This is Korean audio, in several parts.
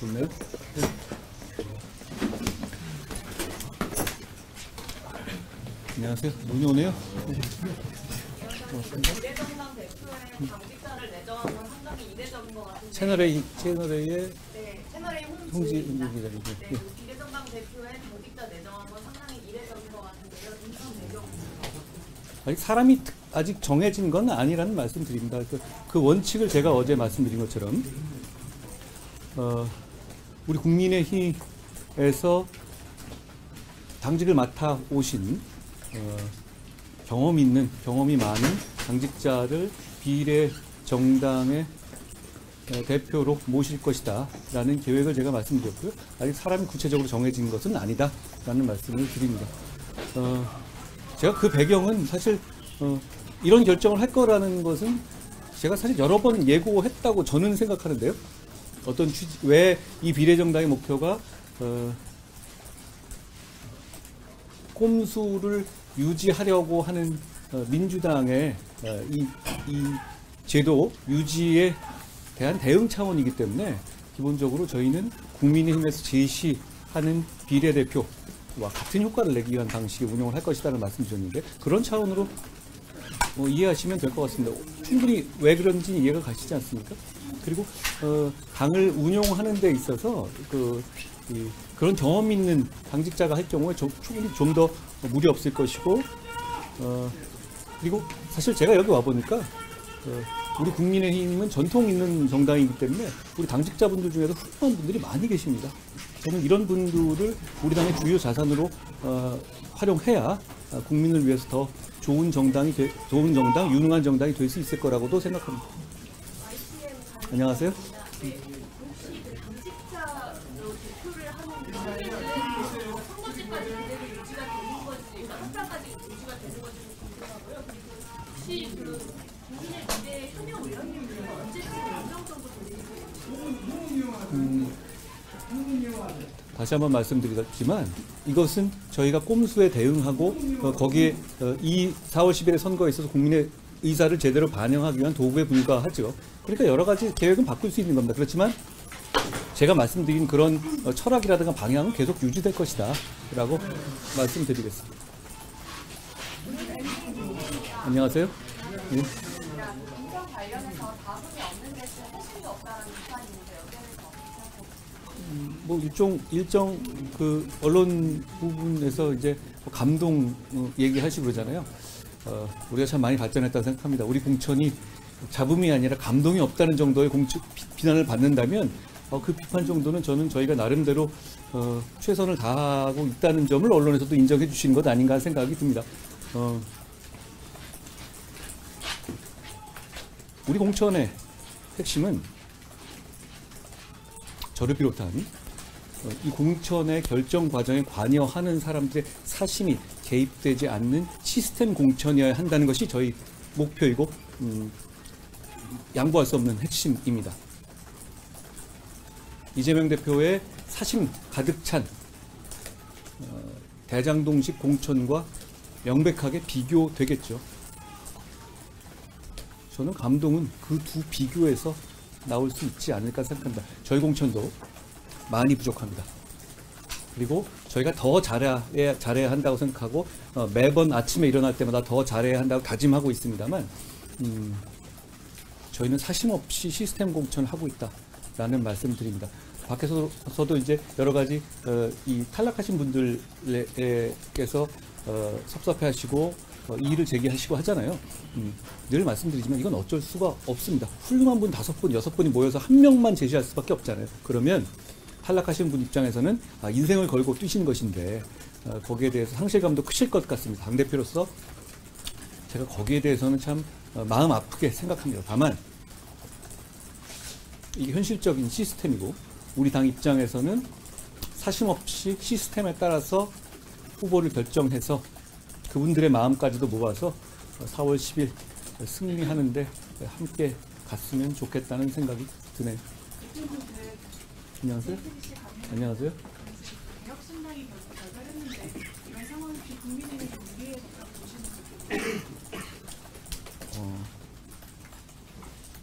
좋네요. 안녕하세요. 눈이 오네요. 미래정당 대표의 당직자를 내정한 건 상당히 이례적인 것 같은데. 채널A의 네, 채널A 홍지 홍지입니다. 기자님. 네, 미래정당 대표의 당직자 내정한 건 상당히 이례적인 것 같은데요. 인선 배경은 아직 사람이 아직 정해진 건 아니라는 말씀드립니다. 그 원칙을 제가 어제 말씀드린 것처럼 우리 국민의힘에서 당직을 맡아 오신 경험이 많은 당직자를 비례 정당의 대표로 모실 것이다 라는 계획을 제가 말씀드렸고요. 아직 사람이 구체적으로 정해진 것은 아니다 라는 말씀을 드립니다. 제가 그 배경은 사실 이런 결정을 할 거라는 것은 제가 사실 여러 번 예고했다고 저는 생각하는데요. 왜 이 비례정당의 목표가 꼼수를 유지하려고 하는 민주당의 이 제도 유지에 대한 대응 차원이기 때문에 기본적으로 저희는 국민의힘에서 제시하는 비례대표와 같은 효과를 내기 위한 방식의 운영을 할 것이라는 말씀드렸는데 그런 차원으로 이해하시면 될 것 같습니다. 충분히 왜 그런지 이해가 가시지 않습니까? 그리고 당을 운용하는 데 있어서 그런 경험 있는 당직자가 할 경우에 충분히 좀 더 무리 없을 것이고 그리고 사실 제가 여기 와보니까 우리 국민의힘은 전통 있는 정당이기 때문에 우리 당직자분들 중에서 훌륭한 분들이 많이 계십니다. 저는 이런 분들을 우리 당의 주요 자산으로 활용해야 국민을 위해서 더 좋은 정당, 유능한 정당이 될 수 있을 거라고도 생각합니다. 안녕하세요. 네, 혹시 그 당직자로 대표를 하는 경우에는 선거제까지 그대로 유지가 되는 건지, 그러니까 한자까지 유지가 되는 건지 궁금하고요. 그리고 혹시 그 국민의 미래 현역 의원님들은 언제쯤 일정 정도 되는지 다시 한번 말씀드리지만 이것은 저희가 꼼수에 대응하고 거기에 이 4월 10일의 선거에 있어서 국민의 의사를 제대로 반영하기 위한 도구에 불과하죠. 그러니까 여러 가지 계획은 바꿀 수 있는 겁니다. 그렇지만 제가 말씀드린 그런 철학이라든가 방향은 계속 유지될 것이다 라고 말씀드리겠습니다. 안녕하세요. 네. 인정 관련해서 다분히 없는 대신 핵심이 없다는 비판이 있는데 여기에서 일정 그 언론 부분에서 이제 감동 얘기하시고 그러잖아요. 우리가 참 많이 발전했다고 생각합니다. 우리 공천이 잡음이 아니라 감동이 없다는 정도의 비난을 받는다면 그 비판 정도는 저는 저희가 나름대로 최선을 다하고 있다는 점을 언론에서도 인정해 주시는 것 아닌가 생각이 듭니다. 우리 공천의 핵심은 저를 비롯한 이 공천의 결정 과정에 관여하는 사람들의 사심이 개입되지 않는 시스템 공천이어야 한다는 것이 저희 목표이고 양보할 수 없는 핵심입니다. 이재명 대표의 사심 가득 찬 대장동식 공천과 명백하게 비교되겠죠. 저는 감동은 그 두 비교에서 나올 수 있지 않을까 생각합니다. 저희 공천도 많이 부족합니다. 그리고 저희가 더 잘해야 한다고 생각하고 매번 아침에 일어날 때마다 더 잘해야 한다고 다짐하고 있습니다만 저희는 사심 없이 시스템 공천을 하고 있다라는 말씀드립니다. 밖에서도 이제 여러 가지 이 탈락하신 분들께서 섭섭해하시고 이의를 제기하시고 하잖아요. 늘 말씀드리지만 이건 어쩔 수가 없습니다. 훌륭한 분 5분, 6분이 모여서 한 명만 제시할 수밖에 없잖아요. 그러면 탈락하신 분 입장에서는 인생을 걸고 뛰신 것인데 거기에 대해서 상실감도 크실 것 같습니다. 당대표로서 제가 거기에 대해서는 참 마음 아프게 생각합니다. 다만 이게 현실적인 시스템이고 우리 당 입장에서는 사심 없이 시스템에 따라서 후보를 결정해서 그분들의 마음까지도 모아서 4월 10일 승리하는데 함께 갔으면 좋겠다는 생각이 드네요. 안녕하세요. 안녕하세요. 개혁신당이 결별했는데 이런 상황이 국민의힘 우리에 보시는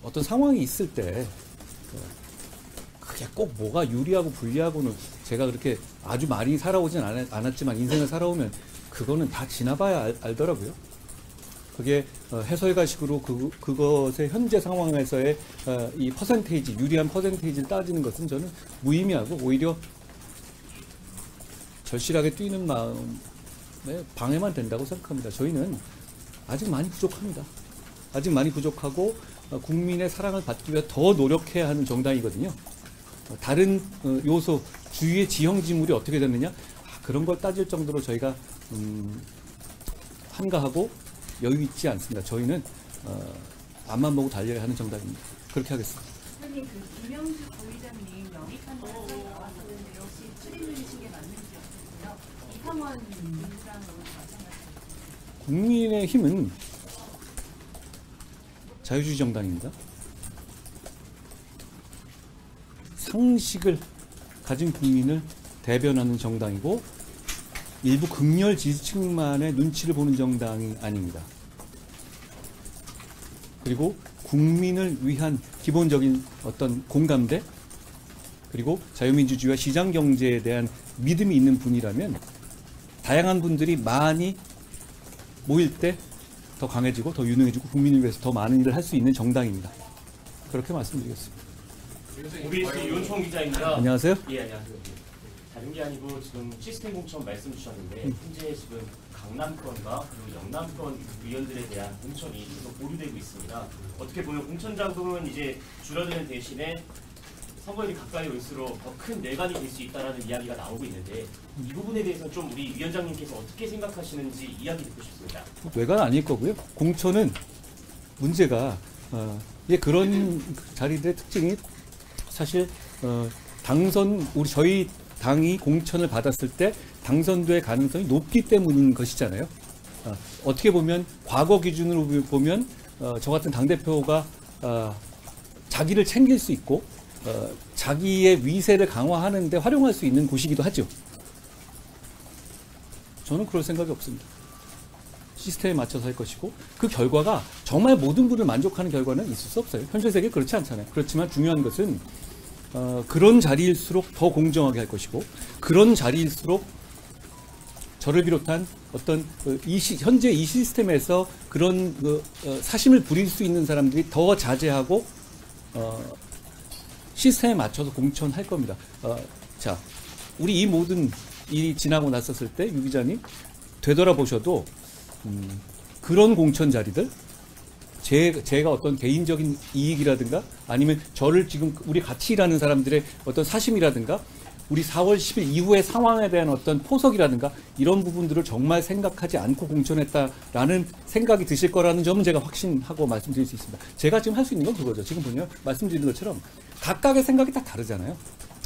어떤 상황이 있을 때 꼭 뭐가 유리하고 불리하고는 제가 그렇게 아주 많이 살아오진 않았지만 인생을 살아오면 그거는 다 지나봐야 알더라고요. 그게 해설가식으로 그것의 현재 상황에서의 이 퍼센테이지, 유리한 퍼센테이지를 따지는 것은 저는 무의미하고 오히려 절실하게 뛰는 마음에 방해만 된다고 생각합니다. 저희는 아직 많이 부족합니다. 아직 많이 부족하고 국민의 사랑을 받기 위해 더 노력해야 하는 정당이거든요. 다른 요소, 주위의 지형지물이 어떻게 됐느냐? 그런 걸 따질 정도로 저희가 한가하고 여유 있지 않습니다. 저희는 앞만 보고 달려야 하는 정당입니다. 그렇게 하겠습니다. 선생님, 그 김영주 부의장님 영입한 사람이 나왔었는데 혹시 출입문이신 게 맞는지였거든요. 이상원 민주당으로 마찬가지입니다. 국민의힘은 자유주의 정당입니다. 상식을 가진 국민을 대변하는 정당이고 일부 극렬 지지층만의 눈치를 보는 정당이 아닙니다. 그리고 국민을 위한 기본적인 어떤 공감대 그리고 자유민주주의와 시장경제에 대한 믿음이 있는 분이라면 다양한 분들이 많이 모일 때 더 강해지고 더 유능해지고 국민을 위해서 더 많은 일을 할 수 있는 정당입니다. 그렇게 말씀드리겠습니다. OBS 윤총 기자입니다. 안녕하세요. 예, 안녕하세요. 다른 게 아니고 지금 시스템 공천 말씀 주셨는데 현재 지금 강남권과 그리고 영남권 위원들에 대한 공천이 계속 보류되고 있습니다. 어떻게 보면 공천 자금은 이제 줄어드는 대신에 선거일이 가까이 올수록 더 큰 뇌관이 될 수 있다는 이야기가 나오고 있는데 이 부분에 대해서 좀 우리 위원장님께서 어떻게 생각하시는지 이야기 듣고 싶습니다. 외관 아닐 거고요. 공천은 문제가 그런 자리들의 특징이 사실 당선 저희 당이 공천을 받았을 때 당선될 가능성이 높기 때문인 것이잖아요. 어떻게 보면 과거 기준으로 보면 저 같은 당대표가 자기를 챙길 수 있고 자기의 위세를 강화하는 데 활용할 수 있는 곳이기도 하죠. 저는 그럴 생각이 없습니다. 시스템에 맞춰서 할 것이고 그 결과가 정말 모든 분을 만족하는 결과는 있을 수 없어요. 현실 세계 그렇지 않잖아요. 그렇지만 중요한 것은 그런 자리일수록 더 공정하게 할 것이고 그런 자리일수록 저를 비롯한 어떤 현재 이 시스템에서 그런 사심을 부릴 수 있는 사람들이 더 자제하고 시스템에 맞춰서 공천할 겁니다. 자, 우리 이 모든 일이 지나고 났었을 때 유 기자님 되돌아보셔도 그런 공천 자리들 제가 어떤 개인적인 이익이라든가 아니면 저를 지금 우리 같이 일하는 사람들의 어떤 사심이라든가 우리 4월 10일 이후의 상황에 대한 어떤 포석이라든가 이런 부분들을 정말 생각하지 않고 공천했다라는 생각이 드실 거라는 점은 제가 확신하고 말씀드릴 수 있습니다. 제가 지금 할 수 있는 건 그거죠. 지금 보면 말씀드린 것처럼 각각의 생각이 다 다르잖아요.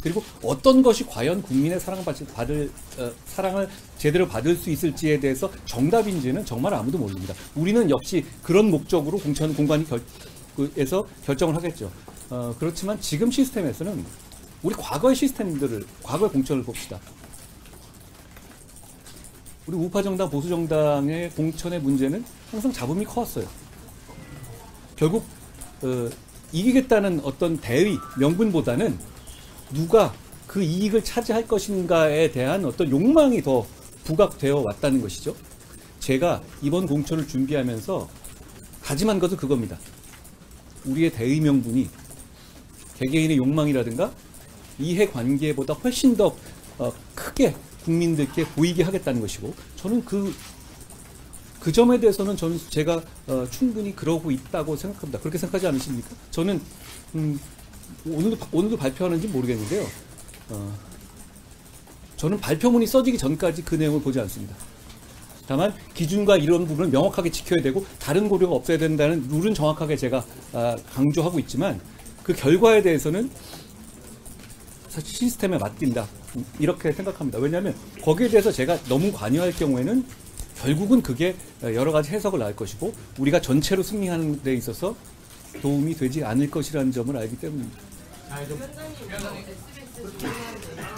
그리고 어떤 것이 과연 국민의 사랑을 제대로 받을 수 있을지에 대해서 정답인지는 정말 아무도 모릅니다. 우리는 역시 그런 목적으로 공천 공관위 에서 결정을 하겠죠. 그렇지만 지금 시스템에서는 우리 과거의 과거의 공천을 봅시다. 우리 우파 정당, 보수 정당의 공천의 문제는 항상 잡음이 커왔어요. 결국 이기겠다는 어떤 대의, 명분보다는 누가 그 이익을 차지할 것인가에 대한 어떤 욕망이 더 부각되어 왔다는 것이죠. 제가 이번 공천을 준비하면서 다짐한 것은 그겁니다. 우리의 대의 명분이 개개인의 욕망이라든가 이해관계보다 훨씬 더 크게 국민들께 보이게 하겠다는 것이고 저는 그 점에 대해서는 제가 충분히 그러고 있다고 생각합니다. 그렇게 생각하지 않으십니까? 저는 오늘도 발표하는지 모르겠는데요. 저는 발표문이 써지기 전까지 그 내용을 보지 않습니다. 다만 기준과 이런 부분을 명확하게 지켜야 되고 다른 고려가 없어야 된다는 룰은 정확하게 제가 강조하고 있지만 그 결과에 대해서는 사실 시스템에 맡긴다 이렇게 생각합니다. 왜냐하면 거기에 대해서 제가 너무 관여할 경우에는 결국은 그게 여러 가지 해석을 낳을 것이고 우리가 전체로 승리하는 데 있어서 도움이 되지 않을 것이라는 점을 알기 때문입니다.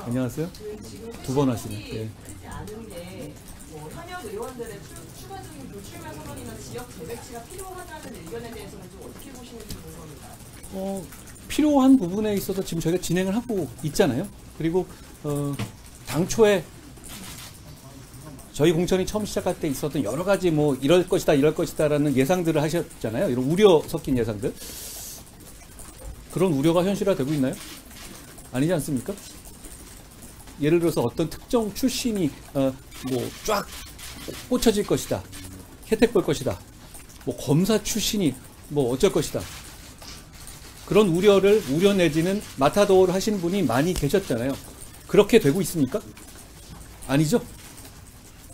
안녕하세요. 두 번 하시네. 예. 않은 게 현역 의원들의 추가적인 불출마 선언이나 지역 재배치가 필요하다는 의견에 대해서는 좀 어떻게 보시는지 궁금합니다. 필요한 부분에 있어서 지금 저희가 진행을 하고 있잖아요. 그리고 당초에 저희 공천이 처음 시작할 때 있었던 여러 가지 뭐 이럴 것이다라는 예상들을 하셨잖아요. 이런 우려 섞인 예상들. 그런 우려가 현실화되고 있나요? 아니지 않습니까? 예를 들어서 어떤 특정 출신이 뭐 쫙 꽂혀질 것이다. 혜택 볼 것이다. 뭐 검사 출신이 뭐 어쩔 것이다. 그런 우려 내지는 마타도어를 하신 분이 많이 계셨잖아요. 그렇게 되고 있습니까? 아니죠?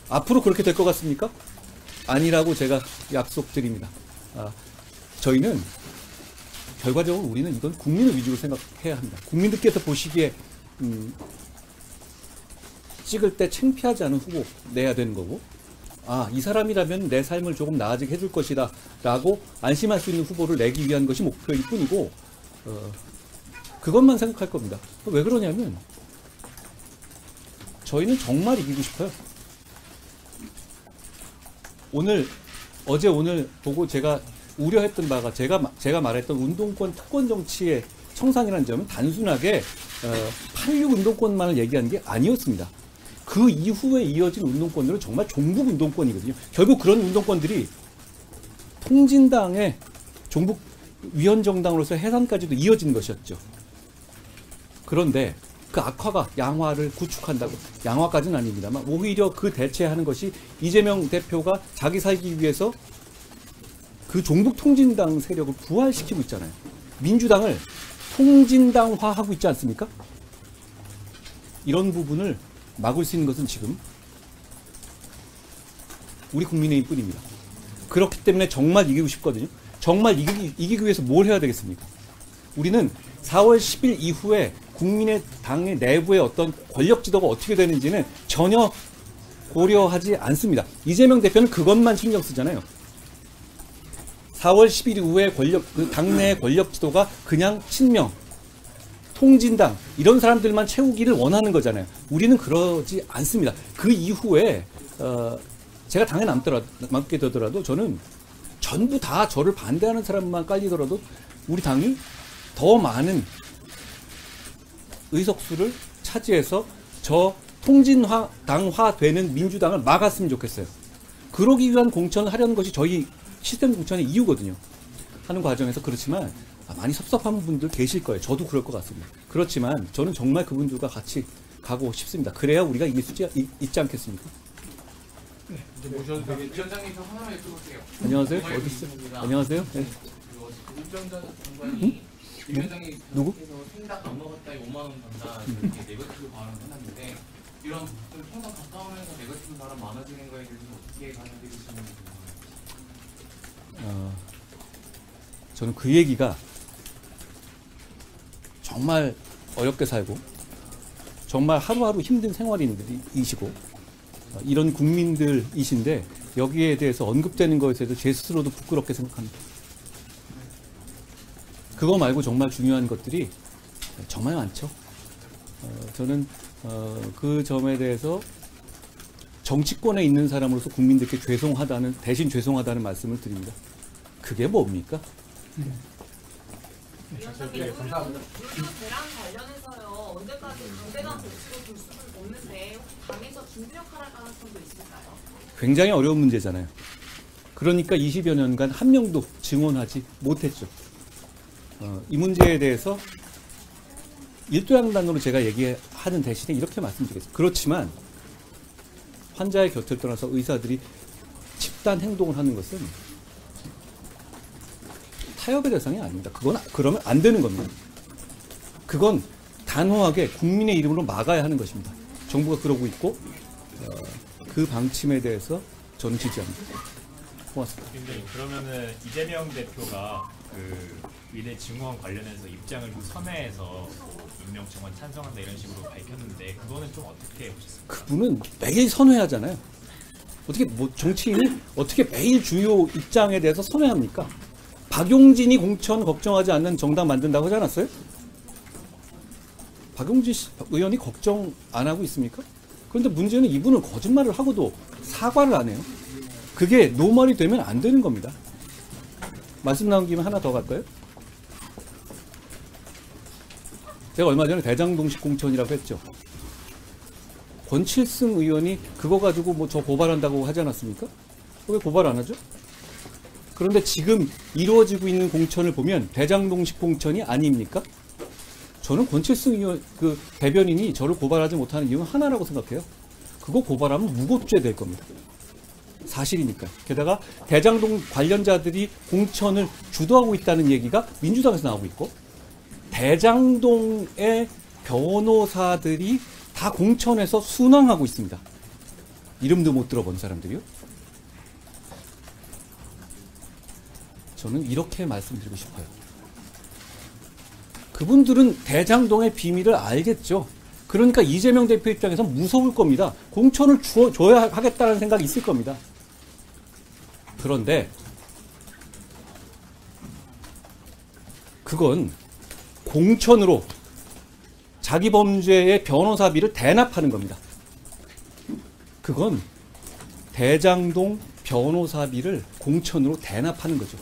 앞으로 그렇게 될 것 같습니까? 아니라고 제가 약속드립니다. 저희는 결과적으로 우리는 이건 국민을 위주로 생각해야 합니다. 국민들께서 보시기에 찍을 때 창피하지 않은 후보 내야 되는 거고, 이 사람이라면 내 삶을 조금 나아지게 해줄 것이다 라고 안심할 수 있는 후보를 내기 위한 것이 목표일 뿐이고, 그것만 생각할 겁니다. 왜 그러냐면 저희는 정말 이기고 싶어요. 어제 오늘 보고 제가 우려했던 바가 제가 말했던 운동권 특권 정치의 청산이라는 점은 단순하게 86 운동권만을 얘기하는 게 아니었습니다. 그 이후에 이어진 운동권들은 정말 종북 운동권이거든요. 결국 그런 운동권들이 통진당의 종북 위헌정당으로서 해산까지도 이어진 것이었죠. 그런데 그 악화가 양화를 구축한다고, 양화까지는 아닙니다만 오히려 그 대체하는 것이 이재명 대표가 자기 살기 위해서 그 종북 통진당 세력을 부활시키고 있잖아요. 민주당을 통진당화하고 있지 않습니까? 이런 부분을 막을 수 있는 것은 지금 우리 국민의힘 뿐입니다. 그렇기 때문에 정말 이기고 싶거든요. 정말 이기기 위해서 뭘 해야 되겠습니까? 우리는 4월 10일 이후에 국민의당의 내부의 어떤 권력 지도가 어떻게 되는지는 전혀 고려하지 않습니다. 이재명 대표는 그것만 신경 쓰잖아요. 4월 10일 이후에 당내의 권력 지도가 그냥 친명, 통진당 이런 사람들만 채우기를 원하는 거잖아요. 우리는 그러지 않습니다. 그 이후에 제가 당에 남게 되더라도 저는 전부 다 저를 반대하는 사람만 깔리더라도 우리 당이 더 많은 의석수를 차지해서 저 통진당화 되는 민주당을 막았으면 좋겠어요. 그러기 위한 공천을 하려는 것이 저희 시스템 공천의 이유거든요. 하는 과정에서. 그렇지만 많이 섭섭한 분들 계실 거예요. 저도 그럴 것 같습니다. 그렇지만 저는 정말 그분들과 같이 가고 싶습니다. 그래야 우리가 이길 수 있지 않겠습니까? 네, 이제 모셔도 되겠죠? 위원장님께서 하나만 여쭤볼게요. 안녕하세요. 어디 있어요? 안녕하세요. 네. 우병자 장관이 위원장님께서 누구? 생닭 안 먹었다에 5만 원 단다 이렇게 네거티브 발언을 했는데 이런 좀 평소 가까우면서 네거티브 발언 많아지는 거에 대해서 어떻게 받아들이시는지 저는 그 얘기가 정말 어렵게 살고 정말 하루하루 힘든 생활인들이시고 이런 국민들이신데 여기에 대해서 언급되는 것에 대해서 제 스스로도 부끄럽게 생각합니다. 그거 말고 정말 중요한 것들이 정말 많죠. 저는 그 점에 대해서 정치권에 있는 사람으로서 국민들께 대신 죄송하다는 말씀을 드립니다. 그게 뭡니까? 위원장님, 물론 대란 관련해서요. 언제까지 당대당 정치로 둘 수는 없는데 혹시 당에서 중재 역할을 할 가능성도 있을까요? 굉장히 어려운 문제잖아요. 그러니까 20여 년간 한 명도 증언하지 못했죠. 이 문제에 대해서 일도양단으로 제가 얘기하는 대신에 이렇게 말씀드리겠습니다. 그렇지만 환자의 곁을 떠나서 의사들이 집단 행동을 하는 것은 타협의 대상이 아닙니다. 그러면 안 되는 겁니다. 그건 단호하게 국민의 이름으로 막아야 하는 것입니다. 정부가 그러고 있고 그 방침에 대해서 저는 지지합니다. 고맙습니다. 그러면은 이재명 대표가 그 위례 증오원 관련해서 입장을 좀 선회해서 임명청원 찬성한다 이런 식으로 밝혔는데 그거는 좀 어떻게 보셨습니까? 그분은 매일 선회하잖아요. 어떻게 정치인이 어떻게 매일 주요 입장에 대해서 선회합니까? 박용진이 공천 걱정하지 않는 정당 만든다고 하지 않았어요? 박용진 의원이 걱정 안 하고 있습니까? 그런데 문제는 이분은 거짓말을 하고도 사과를 안 해요. 그게 노멀이 되면 안 되는 겁니다. 말씀 나온 김에 하나 더 갈까요? 제가 얼마 전에 대장동식 공천이라고 했죠. 권칠승 의원이 그거 가지고 뭐 저 고발한다고 하지 않았습니까? 왜 고발 안 하죠? 그런데 지금 이루어지고 있는 공천을 보면 대장동식 공천이 아닙니까? 저는 권칠승 의원 그 대변인이 저를 고발하지 못하는 이유는 하나라고 생각해요. 그거 고발하면 무고죄 될 겁니다. 사실이니까. 게다가 대장동 관련자들이 공천을 주도하고 있다는 얘기가 민주당에서 나오고 있고, 대장동의 변호사들이 다 공천에서 순항하고 있습니다. 이름도 못 들어본 사람들이요. 저는 이렇게 말씀드리고 싶어요. 그분들은 대장동의 비밀을 알겠죠. 그러니까 이재명 대표 입장에서 무서울 겁니다. 공천을 줘야 하겠다는 생각이 있을 겁니다. 그런데 그건 공천으로 자기 범죄의 변호사비를 대납하는 겁니다. 그건 대장동 변호사비를 공천으로 대납하는 거죠.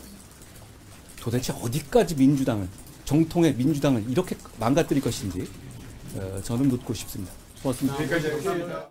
도대체 어디까지 민주당을, 정통의 민주당을 이렇게 망가뜨릴 것인지 저는 묻고 싶습니다. 고맙습니다.